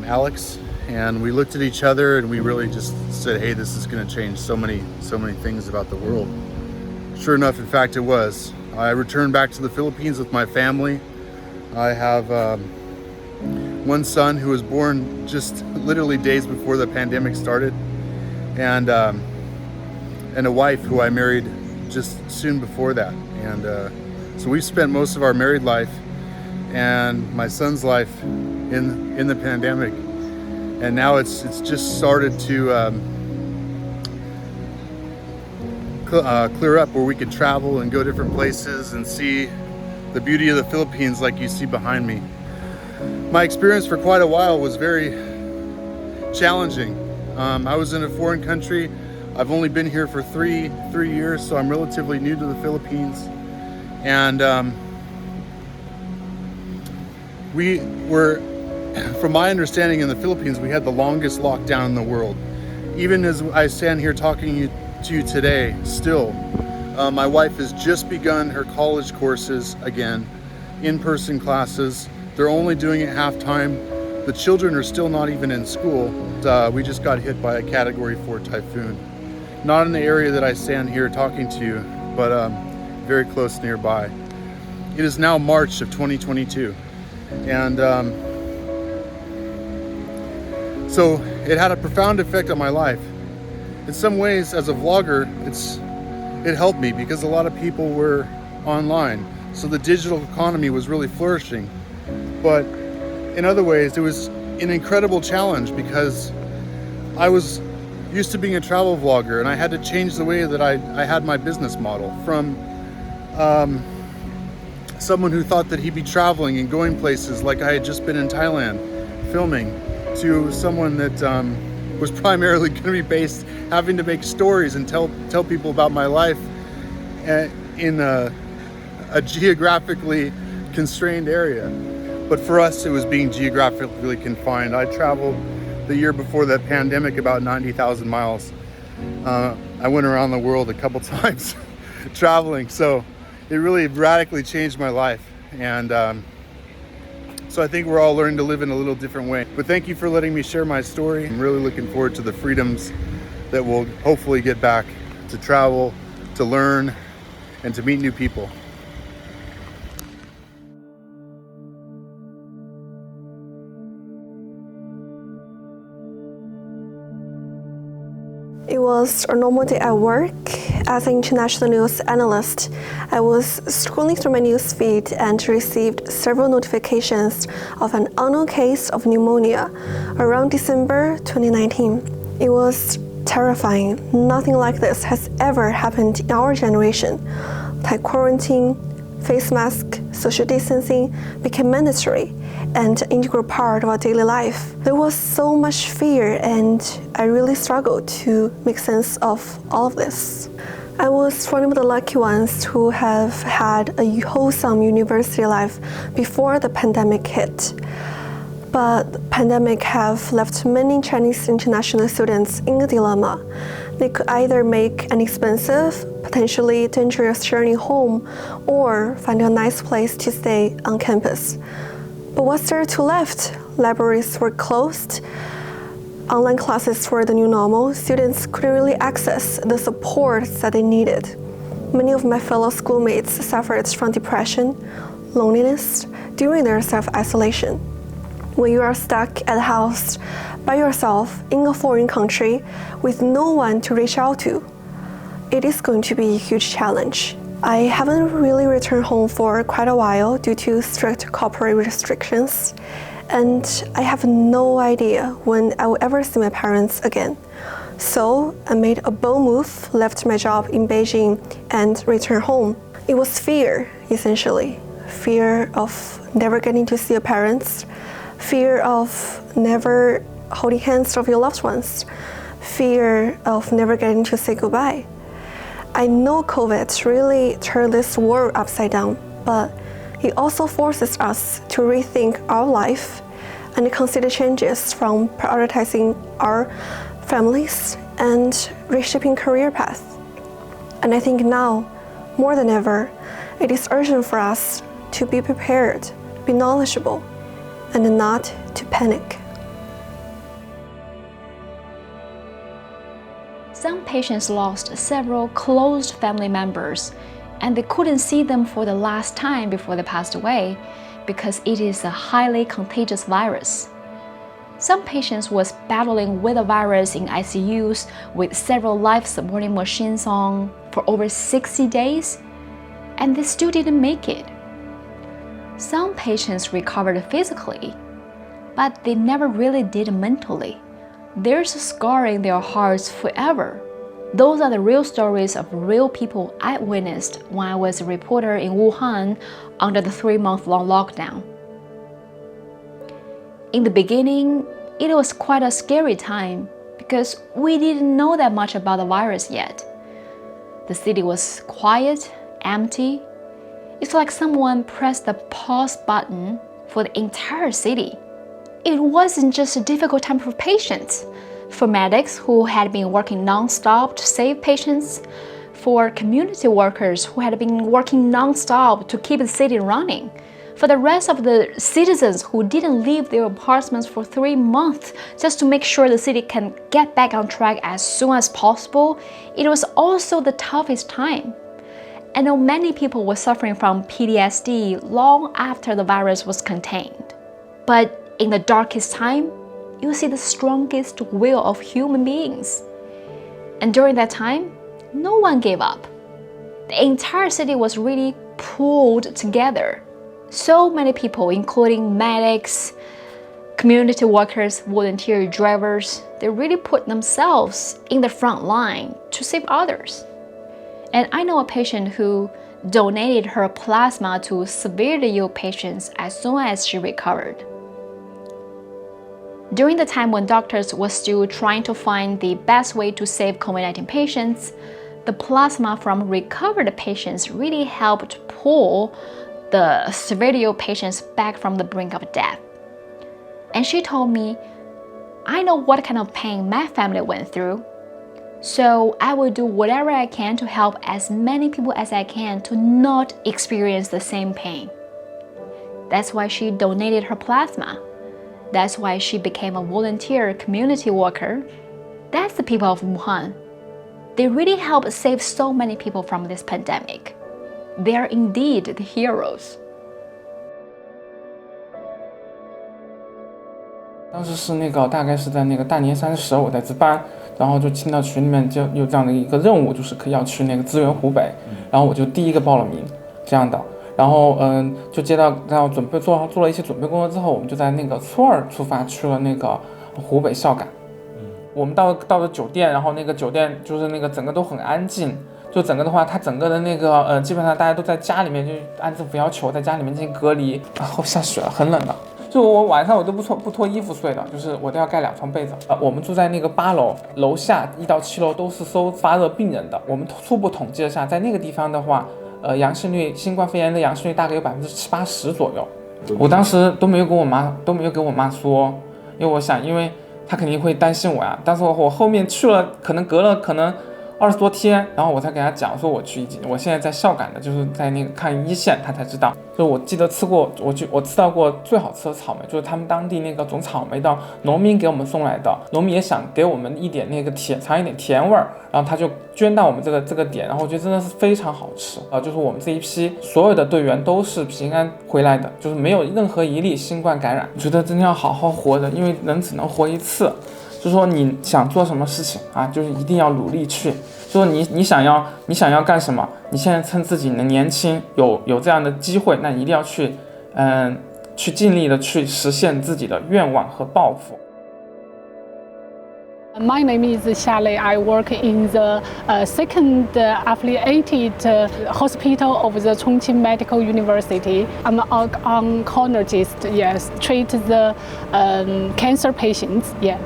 Alex, and we looked at each other and we really just said, hey, this is going to change so many things about the world. Sure enough, in fact, it was. I returned back to the Philippines with my family. I have one son who was born just literally days before the pandemic started, and a wife who I married just soon before that. And so we've spent most of our married life and my son's life in the pandemic, and now it's just started to clear up, where we can travel and go different places and see the beauty of the Philippines like you see behind me. My experience for quite a while was very challenging. I was in a foreign country. I've only been here for three years, so I'm relatively new to the Philippines. And we were, from my understanding, in the Philippines, we had the longest lockdown in the world. Even as I stand here talking to you today, still, my wife has just begun her college courses again, in-person classes. They're only doing it half-time. The children are still not even in school. We just got hit by a Category 4 typhoon. Not in the area that I stand here talking to you, but very close nearby. It is now March of 2022. And so it had a profound effect on my life. In some ways, as a vlogger, it helped me because a lot of people were online. So the digital economy was really flourishing. But in other ways, it was an incredible challenge because I was used to being a travel vlogger, and I had to change the way that I had my business model from someone who thought that he'd be traveling and going places like I had just been in Thailand filming, to someone that was primarily going to be based having to make stories and tell people about my life in a geographically constrained area. But for us, it was being geographically confined. I traveled the year before the pandemic about 90,000 miles. I went around the world a couple times traveling, so it really radically changed my life. And so I think we're all learning to live in a little different way. But thank you for letting me share my story. I'm really looking forward to the freedoms that we'll hopefully get back to travel, to learn, and to meet new people.
It was a normal day at work. As an international news analyst, I was scrolling through my news feed and received several notifications of an unknown case of pneumonia around December 2019. It was terrifying. Nothing like this has ever happened in our generation. Tight quarantine, face mask, social distancing became mandatory and an integral part of our daily life. There was so much fear, and I really struggled to make sense of all of this. I was one of the lucky ones who have had a wholesome university life before the pandemic hit. But the pandemic have left many Chinese international students in a dilemma. They could either make an expensive, potentially dangerous journey home, or find a nice place to stay on campus. But what's there to left? Libraries were closed. Online classes were the new normal. Students couldn't really access the support that they needed. Many of my fellow schoolmates suffered from depression, loneliness during their self-isolation. When you are stuck at the house by yourself in a foreign country with no one to reach out to, it is going to be a huge challenge. I haven't really returned home for quite a while due to strict corporate restrictions, and I have no idea when I will ever see my parents again. So I made a bold move, left my job in Beijing and returned home. It was fear, essentially. Fear of never getting to see your parents, fear of never holding hands of your loved ones, fear of never getting to say goodbye. I know COVID really turned this world upside down, but it also forces us to rethink our life and consider changes from prioritizing our families and reshaping career paths. And I think now, more than ever, it is urgent for us to be prepared, be knowledgeable, and not to panic.
Some patients lost several close family members, and they couldn't see them for the last time before they passed away because it is a highly contagious virus. Some patients was battling with the virus in ICUs with several life-supporting machines on for over 60 days, and they still didn't make it. Some patients recovered physically, but they never really did mentally. There's a scar in their hearts forever. Those are the real stories of real people I witnessed when I was a reporter in Wuhan under the 3-month-long lockdown. In the beginning, it was quite a scary time because we didn't know that much about the virus yet. The city was quiet, empty. It's like someone pressed the pause button for the entire city. It wasn't just a difficult time for patients, for medics who had been working non-stop to save patients, for community workers who had been working non-stop to keep the city running, for the rest of the citizens who didn't leave their apartments for 3 months just to make sure the city can get back on track as soon as possible. It was also the toughest time. I know many people were suffering from PTSD long after the virus was contained. But in the darkest time, you see the strongest will of human beings. And during that time, no one gave up. The entire city was really pulled together. So many people, including medics, community workers, volunteer drivers, they really put themselves in the front line to save others. And I know a patient who donated her plasma to severely ill patients as soon as she recovered. During the time when doctors were still trying to find the best way to save COVID-19 patients, the plasma from recovered patients really helped pull the severely ill patients back from the brink of death. And she told me, I know what kind of pain my family went through, so I will do whatever I can to help as many people as I can to not experience the same pain. That's why she donated her plasma. That's why she became a volunteer community worker. That's the people of Wuhan. They really helped save so many people from this pandemic. They are indeed the heroes.
当时是大概是在大年30，我在值班，然后就听到群里面就有这样的一个任务，就是要去支援湖北，然后我就第一个报了名，这样的。然后就接到，然后准备做了一些准备工作之后，我们就在初二出发去了湖北孝感。我们到了酒店，然后酒店就是整个都很安静，就整个的话，它整个的基本上大家都在家里面，就按政府要求在家里面进行隔离。然后下雪了，很冷的，就我晚上我都不脱衣服睡的，就是我都要盖2床被子。我们住在8楼，楼下1到7楼都是收发热病人的。我们初步统计了下，在那个地方的话。阳性率，新冠肺炎的阳性率大概有70-80%左右。我当时都没有跟我妈说，因为我想，因为她肯定会担心我呀。但是我后面去了，可能隔了20多天，然后我才给她讲说我现在在孝感的，就是在看1线，她才知道。就我记得我吃到过最好吃的草莓，就是他们当地种草莓的农民给我们送来的，农民也想给我们一点尝一点甜味儿，然后他就捐到我们这个点，然后我觉得真的是非常好吃。就是我们这一批所有的队员都是平安回来的，就是没有任何一例新冠感染。我觉得真的要好好活着，因为人只能活一次。就是说你想做什么事情啊，就是一定要努力去。说你想要干什么？你现在趁自己的年轻，有这样的机会，那一定要去尽力的去实现自己的愿望和抱负。
My name is Xiaos. I work in the second affiliated hospital of the Chongqing Medical University. I'm an oncologist, yes, treat the cancer patients, yeah.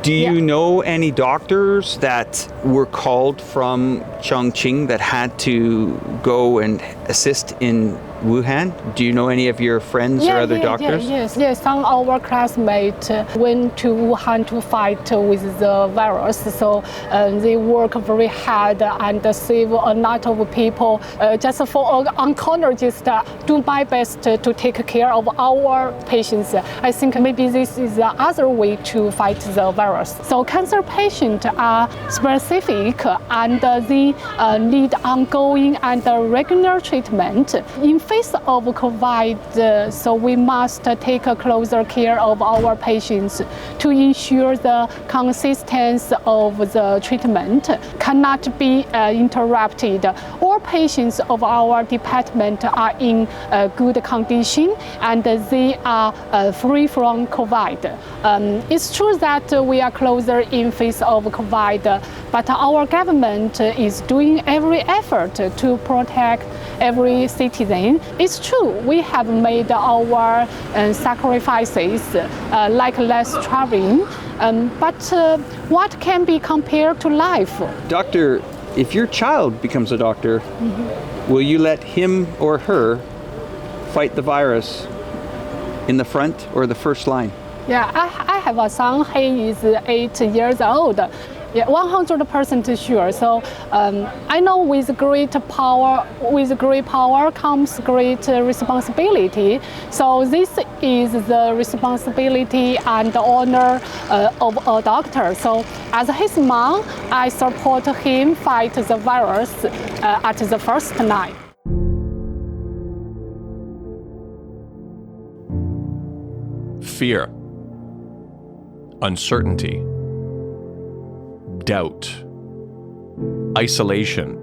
Do you know any doctors that were called from Chongqing that had to go and assist in Wuhan? Do you know any of your friends or other doctors?
Yes. Some of our classmates went to Wuhan to fight with the virus. So they work very hard and save a lot of people. Just for an oncologist, do my best to take care of our patients. I think maybe this is the other way to fight the virus. So cancer patients are specific and they need ongoing and regular treatment. In face of COVID, so we must take a closer care of our patients to ensure the consistency of the treatment cannot be interrupted. All patients of our department are in good condition and they are free from COVID. It's true that we are closer in face of COVID, but our government is doing every effort to protect every citizen. It's true, we have made our sacrifices, like less traveling, but what can be compared to life?
Doctor, if your child becomes a doctor, will you let him or her fight the virus in the front or the first line?
Yeah, I have a son, he is 8 years old. Yeah, 100% sure. So I know with great power comes great responsibility. So this is the responsibility and honor of a doctor. So as his mom, I support him fight the virus at the first line.
Fear, uncertainty, doubt, isolation,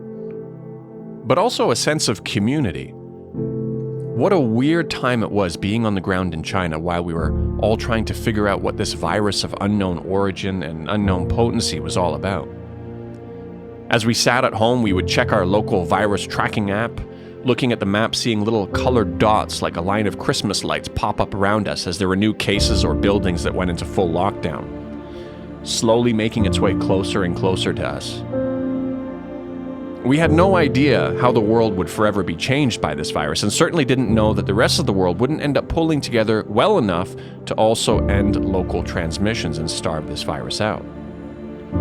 but also a sense of community. What a weird time it was being on the ground in China while we were all trying to figure out what this virus of unknown origin and unknown potency was all about. As we sat at home, we would check our local virus tracking app, looking at the map, seeing little colored dots like a line of Christmas lights pop up around us as there were new cases or buildings that went into full lockdown, slowly making its way closer and closer to us. We had no idea how the world would forever be changed by this virus, and certainly didn't know that the rest of the world wouldn't end up pulling together well enough to also end local transmissions and starve this virus out.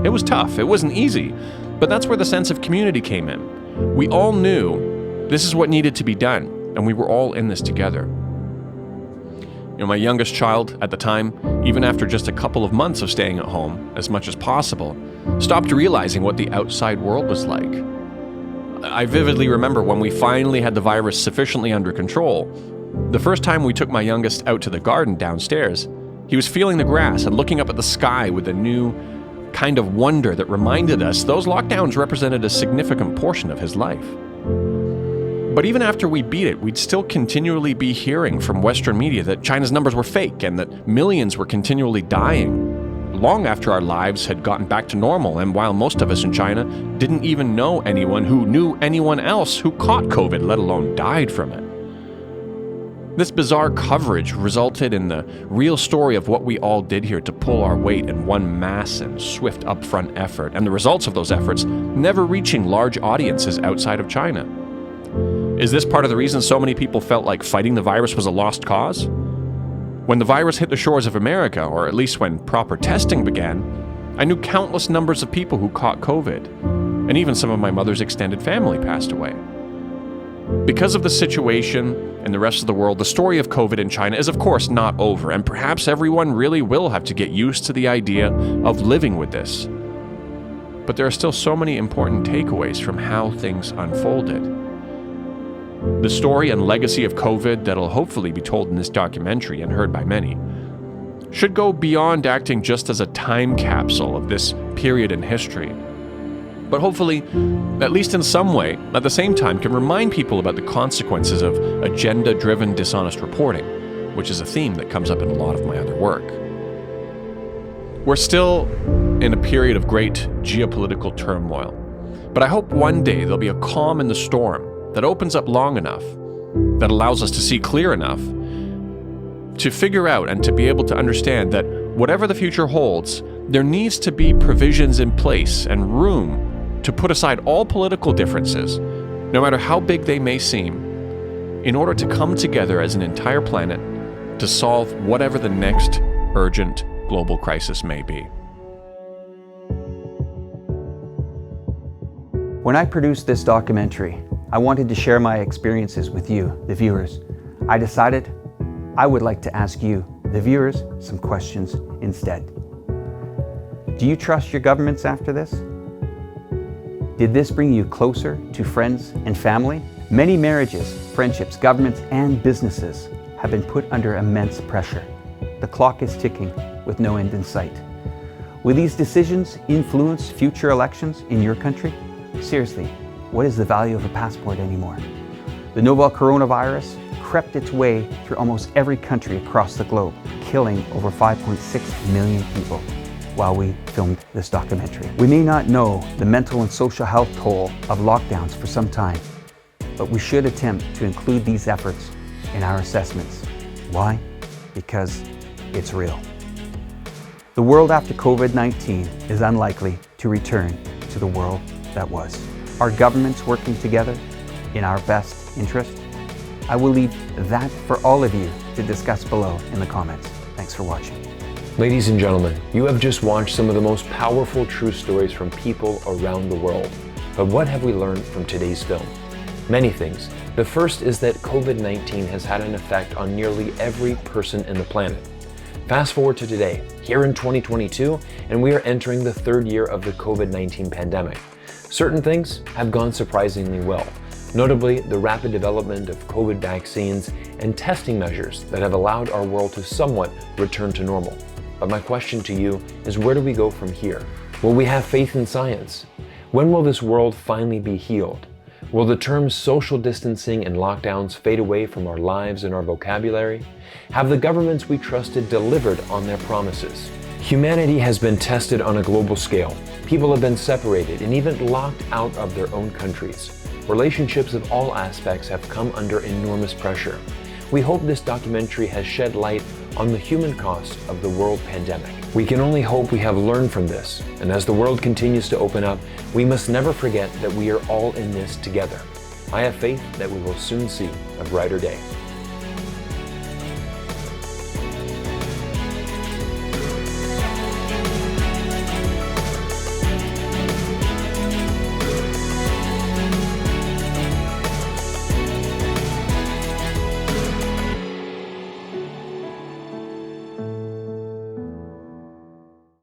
It was tough, it wasn't easy, but that's where the sense of community came in. We all knew this is what needed to be done, and we were all in this together. You know, my youngest child at the time, even after just a couple of months of staying at home as much as possible, stopped realizing what the outside world was like. I vividly remember when we finally had the virus sufficiently under control. The first time we took my youngest out to the garden downstairs, he was feeling the grass and looking up at the sky with a new kind of wonder that reminded us those lockdowns represented a significant portion of his life. But even after we beat it, we'd still continually be hearing from Western media that China's numbers were fake and that millions were continually dying, long after our lives had gotten back to normal, and while most of us in China didn't even know anyone who knew anyone else who caught COVID, let alone died from it. This bizarre coverage resulted in the real story of what we all did here to pull our weight in one mass and swift upfront effort, and the results of those efforts never reaching large audiences outside of China. Is this part of the reason so many people felt like fighting the virus was a lost cause? When the virus hit the shores of America, or at least when proper testing began, I knew countless numbers of people who caught COVID, and even some of my mother's extended family passed away. Because of the situation and the rest of the world, the story of COVID in China is of course not over, and perhaps everyone really will have to get used to the idea of living with this. But there are still so many important takeaways from how things unfolded. The story and legacy of COVID that'll hopefully be told in this documentary and heard by many should go beyond acting just as a time capsule of this period in history, but hopefully, at least in some way, at the same time, can remind people about the consequences of agenda-driven dishonest reporting, which is a theme that comes up in a lot of my other work. We're still in a period of great geopolitical turmoil, but I hope one day there'll be a calm in the storm that opens up long enough, that allows us to see clear enough, to figure out and to be able to understand that whatever the future holds, there needs to be provisions in place and room to put aside all political differences, no matter how big they may seem, in order to come together as an entire planet to solve whatever the next urgent global crisis may be.
When I produced this documentary, I wanted to share my experiences with you, the viewers. I decided I would like to ask you, the viewers, some questions instead. Do you trust your governments after this? Did this bring you closer to friends and family? Many marriages, friendships, governments, and businesses have been put under immense pressure. The clock is ticking with no end in sight. Will these decisions influence future elections in your country? Seriously, what is the value of a passport anymore? The novel coronavirus crept its way through almost every country across the globe, killing over 5.6 million people while we filmed this documentary. We may not know the mental and social health toll of lockdowns for some time, but we should attempt to include these efforts in our assessments. Why? Because it's real. The world after COVID-19 is unlikely to return to the world that was. Are governments working together in our best interest? I will leave that for all of you to discuss below in the comments. Thanks for watching.
Ladies and gentlemen, you have just watched some of the most powerful true stories from people around the world. But what have we learned from today's film? Many things. The first is that COVID-19 has had an effect on nearly every person in the planet. Fast forward to today, here in 2022, and we are entering the third year of the COVID-19 pandemic. Certain things have gone surprisingly well, notably the rapid development of COVID vaccines and testing measures that have allowed our world to somewhat return to normal. But my question to you is, where do we go from here? Will we have faith in science? When will this world finally be healed? Will the terms social distancing and lockdowns fade away from our lives and our vocabulary? Have the governments we trusted delivered on their promises? Humanity has been tested on a global scale. People have been separated and even locked out of their own countries. Relationships of all aspects have come under enormous pressure. We hope this documentary has shed light on the human cost of the world pandemic. We can only hope we have learned from this, and as the world continues to open up, we must never forget that we are all in this together. I have faith that we will soon see a brighter day.